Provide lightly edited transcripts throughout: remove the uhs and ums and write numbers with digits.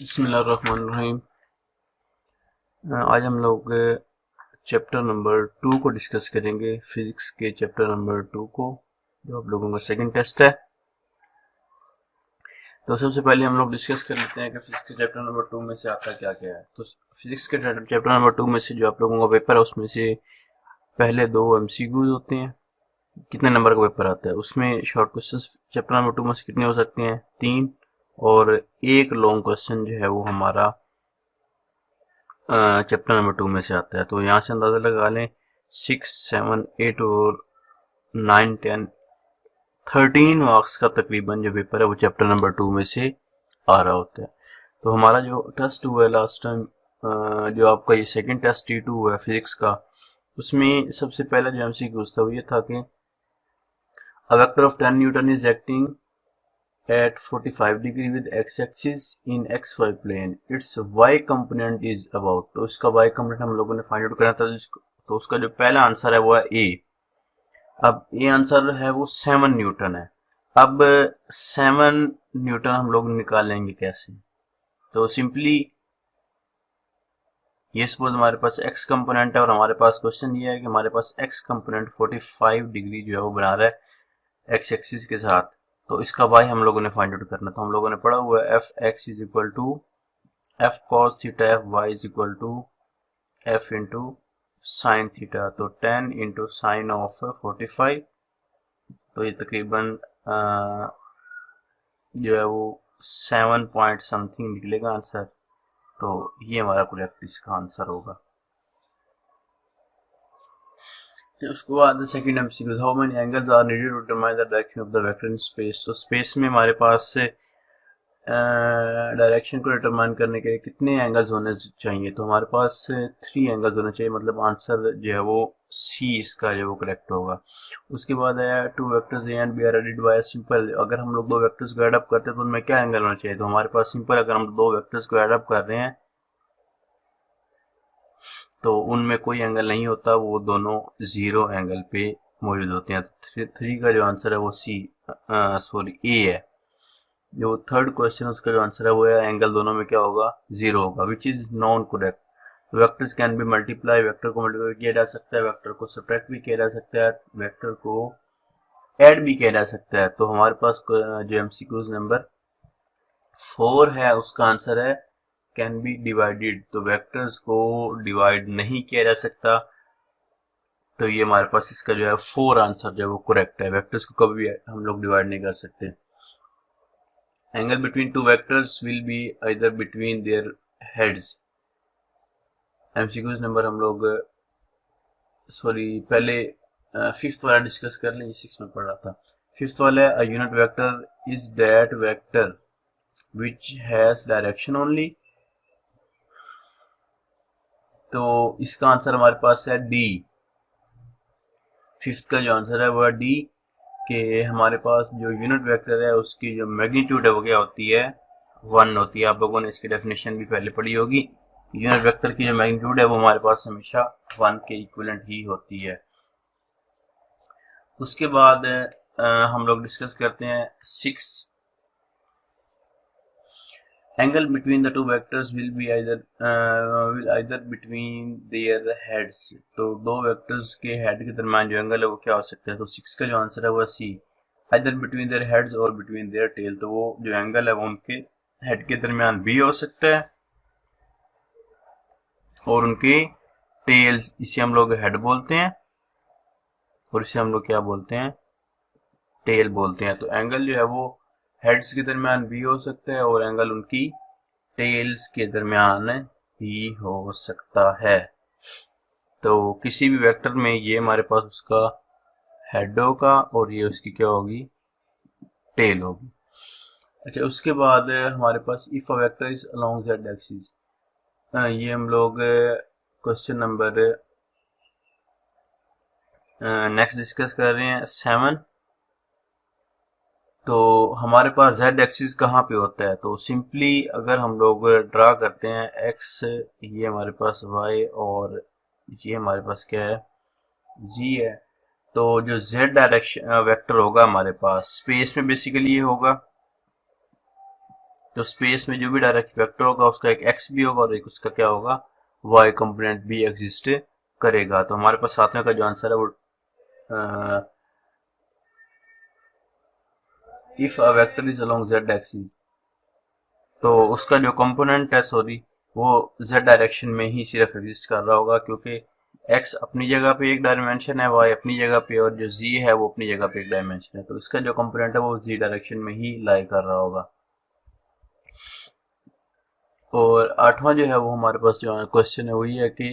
बिस्मिल्लाहिर्रहमानिर्रहीम। आज हम लोग चैप्टर नंबर 2 को डिस्कस करेंगे, फिजिक्स के चैप्टर नंबर 2 को, जो आप लोगों का सेकंड टेस्ट है। तो सबसे पहले हम लोग डिस्कस कर लेते हैं कि फिजिक्स के चैप्टर नंबर 2 में से आपका क्या क्या है। तो फिजिक्स के चैप्टर नंबर 2 में से जो आप लोगों का पेपर है उसमें से पहले 2 MCQs होते हैं। कितने नंबर का पेपर आता है उसमें शॉर्ट क्वेश्चन चैप्टर नंबर 2 में से कितने हो सकते हैं? 3। और एक लॉन्ग क्वेश्चन जो है वो हमारा चैप्टर नंबर 2 में से आता है। तो यहाँ से अंदाजा लगा लें 6, 7, 8 और 9, 10, 13 मार्क्स का तकरीबन जो पेपर है वो चैप्टर नंबर 2 में से आ रहा होता है। तो हमारा जो टेस्ट हुआ है लास्ट टाइम, जो आपका ये सेकंड टेस्ट T2 हुआ है फिजिक्स का, उसमें सबसे पहला जो MCQ था वो ये था कि a vector of 10 Newton is acting at 45 degree with x-axis in xy plane, its y component is about। तो इसका y component हम लोगों ने फाइंड आउट करना था। तो उसका जो पहला आंसर है वो है ए। अब ये आंसर है वो 7 न्यूटन है। अब 7 न्यूटन हम लोग निकालेंगे कैसे? तो सिंपली ये सपोज हमारे पास x कंपोनेंट है और हमारे पास क्वेश्चन ये है कि हमारे पास x कंपोनेंट 45 डिग्री जो है वो बना रहा है x एक्सिस के साथ। तो इसका y हम लोगों ने फाइंड आउट करना था। हम लोगों ने पढ़ा हुआ है F x is equal to F cos theta F y is equal to F into sine theta. तो 10 इंटू साइन ऑफ 45। तो ये तकरीबन जो है वो 7 पॉइंट समथिंग निकलेगा आंसर। तो ये हमारा करेक्ट इसका आंसर होगा। उसके बाद second MCQ, how many angles are needed to determine the direction of the vector in space. तो स्पेस में हमारे पास से डायरेक्शन को डिटरमाइन करने के लिए कितने एंगल्स होने चाहिए? तो हमारे पास 3 एंगल्स होने चाहिए, मतलब आंसर जो है वो सी इसका जो वो करेक्ट होगा। उसके बाद है two vectors A and B are added by simple. अगर हम लोग दो वेक्टर्स को ऐड अप करते हैं तो उनमें क्या एंगल होना चाहिए? तो हमारे पास सिंपल, अगर हम दो वेक्टर्स को ऐड अप कर रहे हैं तो उनमें कोई एंगल नहीं होता, वो दोनों जीरो एंगल पे मौजूद होते हैं। तो 3 का जो आंसर है वो ए है। जो थर्ड क्वेश्चन उसका जो आंसर है वो है एंगल दोनों में क्या होगा? जीरो होगा, which is non correct. Vectors can be multiply, vector को मल्टीप्लाई किया जा सकता है, वेक्टर को सब्ट्रैक्ट भी किया जा सकता है, वेक्टर को ऐड भी किया जा सकता है। तो हमारे पास जो MCQ नंबर 4 है उसका आंसर है कैन बी डिवाइडेड। तो वेक्टर्स को डिवाइड नहीं किया जा सकता। तो ये हमारे पास इसका जो है 4 आंसर जो है वो करेक्ट है। वेक्टर्स को कभी भी हम लोग डिवाइड नहीं कर सकते। Angle between two vectors will be either between their heads. MCQs number हम लोग पहले 5th वाला डिस्कस कर लें, 6 में पढ़ रहा था। 5th वाला है unit vector is that vector which has direction only. तो इसका आंसर हमारे पास है डी। 5th का जो आंसर है वो है डी, कि हमारे पास जो यूनिट वेक्टर है उसकी जो मैग्नीट्यूड है वो क्या होती है? 1 होती है। आप लोगों ने इसकी डेफिनेशन भी पहले पढ़ी होगी। यूनिट वेक्टर की जो मैग्नीट्यूड है वो हमारे पास हमेशा 1 के इक्विवेलेंट ही होती है। उसके बाद हम लोग डिस्कस करते हैं 6। Angle between the two vectors will either between their heads. तो दो वेक्टर्स के हेड के दरमियान जो एंगल है वो क्या हो सकता है? तो 6 का जो आंसर है वो सी, आइदर बिटवीन देयर हेड्स और बिटवीन देयर टेल। तो वो जो एंगल है वो उनके हेड के दरमियान भी हो सकता है और उनके टेल्स, इसे हम लोग हेड बोलते हैं और इसे हम लोग क्या बोलते हैं? टेल बोलते हैं। तो एंगल जो है वो हेड्स के दरमियान भी हो सकता है और एंगल उनकी टेल्स के दरमियान भी हो सकता है। तो किसी भी वेक्टर में ये हमारे पास उसका हेड होगा और ये उसकी क्या होगी? टेल होगी। अच्छा, उसके बाद हमारे पास if a vector is along Z axis, ये हम लोग क्वेश्चन नंबर नेक्स्ट डिस्कस कर रहे हैं 7। तो हमारे पास z एक्सिस कहाँ पे होता है? तो सिंपली अगर हम लोग ड्रा करते हैं x, ये हमारे पास y और ये हमारे पास क्या है? g है। तो जो z डायरेक्शन वेक्टर होगा हमारे पास स्पेस में बेसिकली ये होगा। तो स्पेस में जो भी डायरेक्ट वेक्टर होगा उसका एक एक्स भी होगा और एक उसका क्या होगा, वाई कंपोनेंट भी एग्जिस्ट करेगा। तो हमारे पास सातवें का जो आंसर है वो if a vector is along Z axis, तो उसका जो कंपोनेंट है सॉरी वो जेड डायरेक्शन में ही सिर्फ एग्जिस्ट कर रहा होगा, क्योंकि एक्स अपनी जगह पे एक डायमेंशन है, वाई अपनी जगह पे, और जो जी है वो अपनी जगह पे एक डायमेंशन है, तो इसका जो कंपोनेंट है वो जी डायरेक्शन में ही लाई कर रहा होगा। और आठवां जो है वो हमारे पास जो क्वेश्चन है वही है कि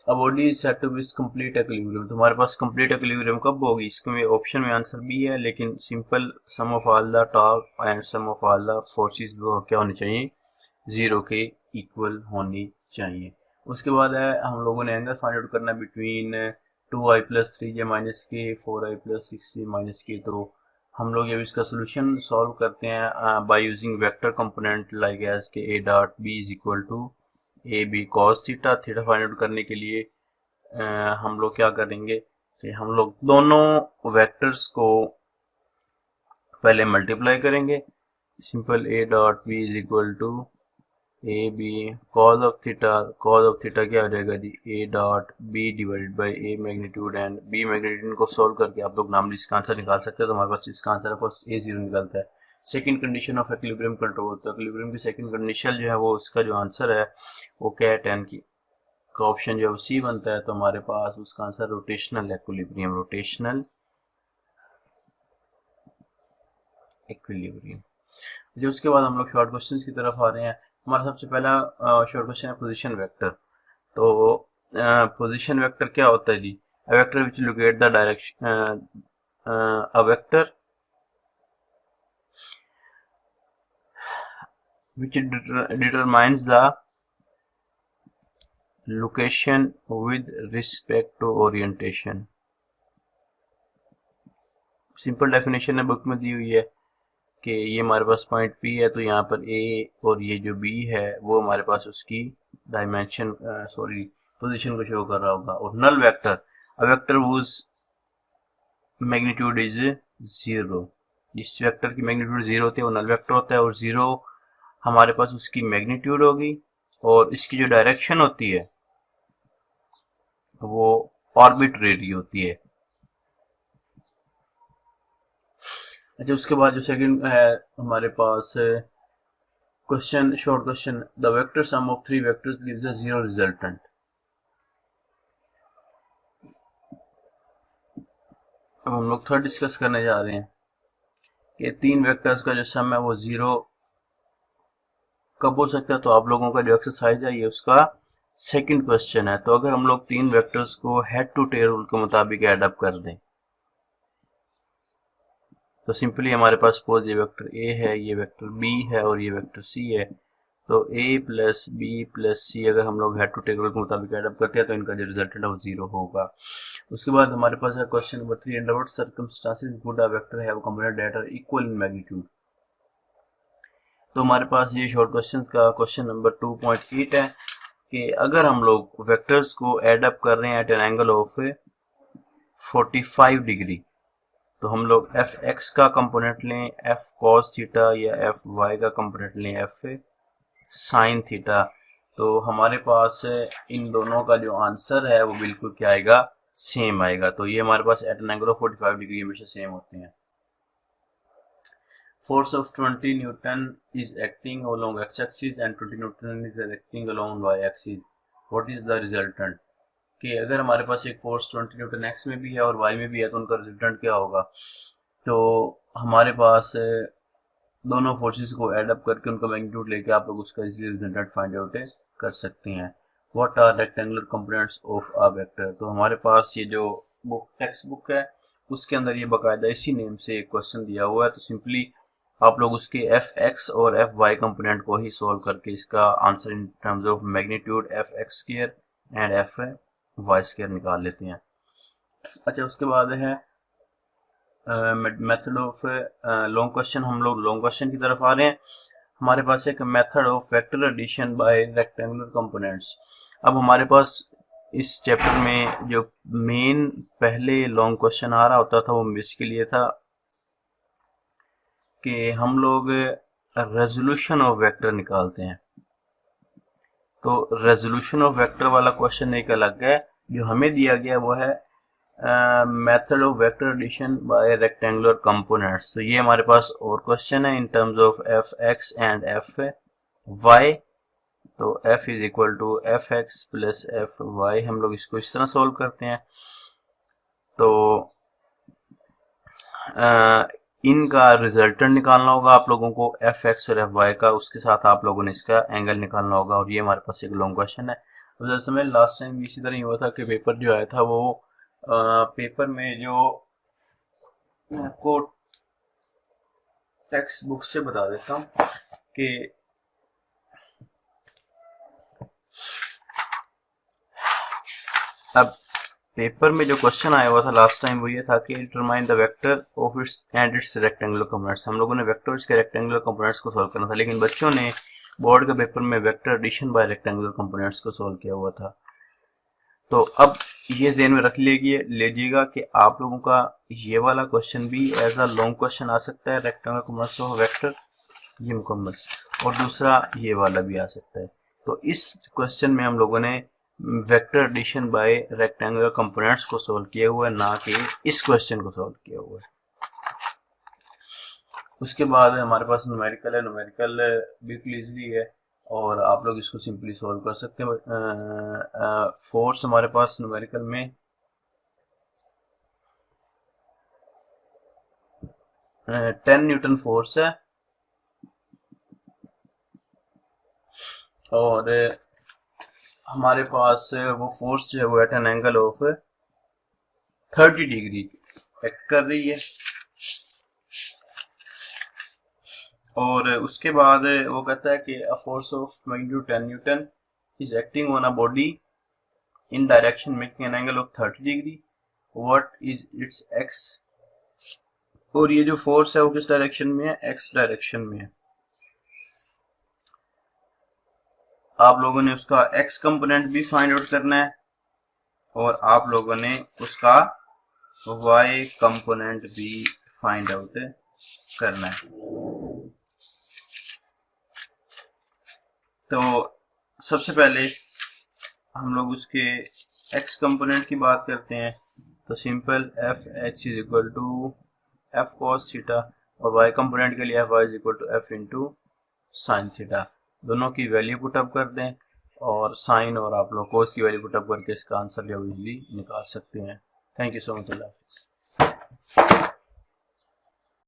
a body is said to be complete equilibrium, तो हमारे पास कंप्लीट इक्विलिब्रियम कब होगी, इसमें ऑप्शन में आंसर बी है, लेकिन simple sum of all the torque and sum of all the forces वो क्या होनी चाहिए, जीरो के इक्वल होनी चाहिए। उसके बाद है हम लोगों ने एंगल फाइंड आउट करना between 2i plus 3j minus के 4i प्लस 6j माइनस के। तो हम लोग जब इसका सोल्यूशन सॉल्व करते हैं by using vector component like as के a dot b is equal to A B cos theta, theta find out करने के लिए हम लोग क्या करेंगे कि हम लोग दोनों वेक्टर्स को पहले मल्टीप्लाई करेंगे। Simple a dot b is equal to A B cos of theta क्या हो जाएगा जी, a dot b divided by a magnitude and b magnitude को सोल्व करके आप लोग नॉर्मली इसका आंसर निकाल सकते हैं। तो हमारे पास इसका आंसर है फर्स्ट a0 निकलता है। Second condition of equilibrium control, तो इक्विलिब्रियम की सेकंड कंडीशन जो है वो उसका जो आंसर है वो क्या है, 10 की का ऑप्शन जो है सी बनता है। तो हमारे पास उसका answer rotational equilibrium, rotational equilibrium. जो उसके बाद हम लोग शॉर्ट क्वेश्चंस की तरफ आ रहे हैं। हमारा सबसे पहला शॉर्ट क्वेश्चन है पोजीशन वेक्टर। तो पोजीशन वेक्टर क्या होता है जी, a vector which locate the direction, a vector which determines the location with respect to orientation। Simple definition है बुक में दी हुई है कि ये हमारे पास पॉइंट P है, तो यहाँ पर A और ये जो B है वो हमारे पास उसकी डायमेंशन सॉरी पोजीशन को शो कर रहा होगा। और null vector, a vector whose magnitude is zero, जिस वेक्टर की मैग्नीट्यूड जीरो होती है वो नल वेक्टर होता है, और जीरो हमारे पास उसकी मैग्नीट्यूड होगी और इसकी जो डायरेक्शन होती है वो आर्बिट्रेरी होती है। अच्छा, उसके बाद जो सेकंड है हमारे पास question, short question, the vector sum of three vectors gives a zero resultant. अब हम लोग थर्ड डिस्कस करने जा रहे हैं कि तीन वेक्टर्स का जो सम है वो जीरो कब हो सकता है। तो आप लोगों का जो एक्सरसाइज है ये उसका सेकंड क्वेश्चन है। तो अगर हम लोग तीन वेक्टर्स को हेड टू टेल रूल के मुताबिक ऐड अप कर दें तो सिंपली हमारे पास सपोज ये वेक्टर ए है, ये वेक्टर बी है और ये वेक्टर सी है। तो ए प्लस बी प्लस सी अगर हम लोग हेड टू टेल रूल के मुताबिक ऐड अप करते हैं तो इनका जो रिजल्ट है वो जीरो होगा। उसके बाद हमारे पास है question number 3, under what circumstances would a vector have component that are equal in magnitude. तो हमारे पास ये शॉर्ट क्वेश्चन का क्वेश्चन नंबर 2.8 है कि अगर हम लोग वेक्टर्स को ऐड अप कर रहे हैं at an angle of 45 degree, तो हम लोग एफ एक्स का कंपोनेंट लें एफ कॉस थीटा या एफ वाई का कंपोनेंट लें एफ साइन थीटा, तो हमारे पास इन दोनों का जो आंसर है वो बिल्कुल क्या आएगा, सेम आएगा। तो ये हमारे पास at an angle of 45 degree हमेशा सेम होते हैं। Force of 20 Newton is acting along x-axis and 20 Newton is acting along y-axis. What is the resultant? कि अगर हमारे पास एक फोर्स 20 न्यूटन x में भी है और y में भी है तो उनका रिजल्टेंट क्या होगा। तो हमारे पास दोनों फोर्सेस को ऐड अप करके उनका मैग्नीट्यूड लेके आप लोग उसका इजीली रिजल्टेंट फाइंड आउट कर सकते हैं। What are rectangular components of a vector. तो हमारे पास ये जो बुक टेक्स्ट बुक है उसके अंदर ये बाकायदा इसी नेम से एक क्वेश्चन दिया हुआ है। तो सिंपली आप लोग उसके एफ एक्स और एफ वाई कंपोनेंट को ही सॉल्व करके इसका answer in terms of magnitude F x square and F y square निकाल लेते हैं। अच्छा, उसके बाद है मेथड ऑफ लॉन्ग क्वेश्चन। हम लोग लॉन्ग क्वेश्चन की तरफ आ रहे हैं। हमारे पास एक method of vector addition by rectangular components. अब हमारे पास इस चैप्टर में जो मेन पहले लॉन्ग क्वेश्चन आ रहा होता था वो बेसिकली ये था कि हम लोग रेजोल्यूशन ऑफ वेक्टर निकालते हैं। तो रेजोल्यूशन ऑफ वेक्टर वाला क्वेश्चन एक अलग है, जो हमें दिया गया वो है method of vector addition by rectangular components. तो ये हमारे पास और क्वेश्चन है in terms of F x and F y. तो f is equal to F x plus F y. हम लोग इसको इस तरह सॉल्व करते हैं। तो इनका रिजल्टेंट निकालना होगा आप लोगों को एफ एक्स और एफ वाई का, उसके साथ आप लोगों ने इसका एंगल निकालना होगा। और ये हमारे पास एक लॉन्ग क्वेश्चन है। तो जैसे मैं लास्ट टाइम इसी तरह ही हुआ था कि पेपर जो आया था वो पेपर में जो मैं आपको टेक्स्ट बुक से बता देता हूँ कि अब पेपर में जो क्वेश्चन आया हुआ था लास्ट टाइम वो ये था कि determine the vector of its and it's rectangular components. हम लोगों ने वेक्टर और इसके रेक्टेंगुलर कंपोनेंट्स को सॉल्व करना था, लेकिन बच्चों ने बोर्ड के पेपर में vector addition by rectangular components को सॉल्व किया हुआ था। तो अब ये ज़हन में रख लीजिएगा कि आप लोगों का ये वाला क्वेश्चन भी एज अ लॉन्ग क्वेश्चन आ सकता है, रेक्टेंगुलर कंपोनेंट्स ऑफ वेक्टर, ये मुकम्मल, और दूसरा ये वाला भी आ सकता है। तो इस क्वेश्चन में हम लोगों ने vector addition by rectangular components को सॉल्व किया हुआ है, ना कि इस क्वेश्चन को सॉल्व किया हुआ है। उसके बाद हमारे पास न्यूमेरिकल है। न्यूमेरिकल बिल्कुल इजीली है और आप लोग इसको सिंपली सॉल्व कर सकते हैं। फोर्स हमारे पास न्यूमेरिकल में 10 न्यूटन फोर्स है और हमारे पास वो फोर्स जो है वो at an angle of 30 degree act कर रही है। और उसके बाद वो कहता है कि a force of magnitude 10 Newton is acting on a body in direction making an angle of 30 degree, what is it's x. और ये जो फोर्स है वो किस डायरेक्शन में है, एक्स डायरेक्शन में है। आप लोगों ने उसका एक्स कंपोनेंट भी फाइंड आउट करना है और आप लोगों ने उसका वाई कंपोनेंट भी फाइंड आउट करना है। तो सबसे पहले हम लोग उसके एक्स कंपोनेंट की बात करते हैं। तो simple F x is equal to F cos theta और वाई कंपोनेंट के लिए F y is equal to F into sine theta. दोनों की वैल्यू पुटअप कर दें और साइन और आप लोग कोस की वैल्यू पुटअप करके इसका आंसर जो इजीली निकाल सकते हैं। Thank you so much. अल्लाह हाफिज़।